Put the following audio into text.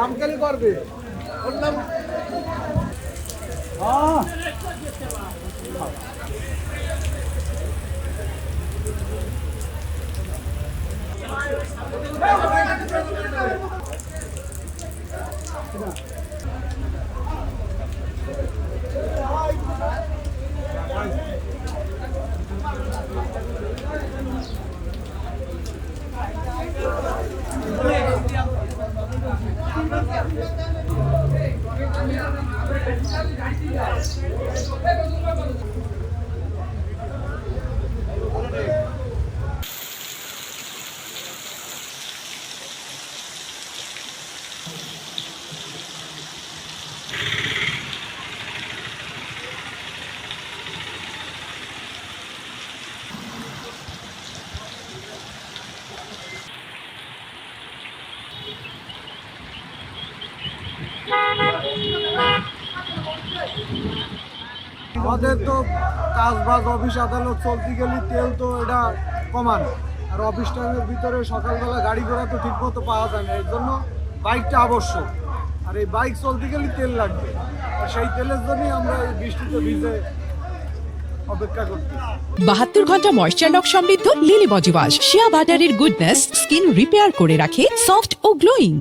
আমকালি করবে ওর নাম আমাদের তো কাজ বাজ অফিস আদালত চলতে গেলে তেল তো এটা কমান, আর অফিস টাইমের ভিতরে সকালবেলা গাড়ি ঘোড়া তো ঠিক মতো পাওয়া যায় না, এর জন্য বাইকটা আবশ্যক। আর এই বাইক চলতে গেলে তেল লাগবে, আর সেই তেলের জন্যই আমরা এই বৃষ্টিতে ভিজে অপেক্ষা করছি। 72 ঘন্টা ময়েশ্চার লক সমৃদ্ধ লিলি বডি ওয়াশ শিয়া বাটারের গুডনেস স্কিন রিপেয়ার করে রাখে সফট ও গ্লোয়িং।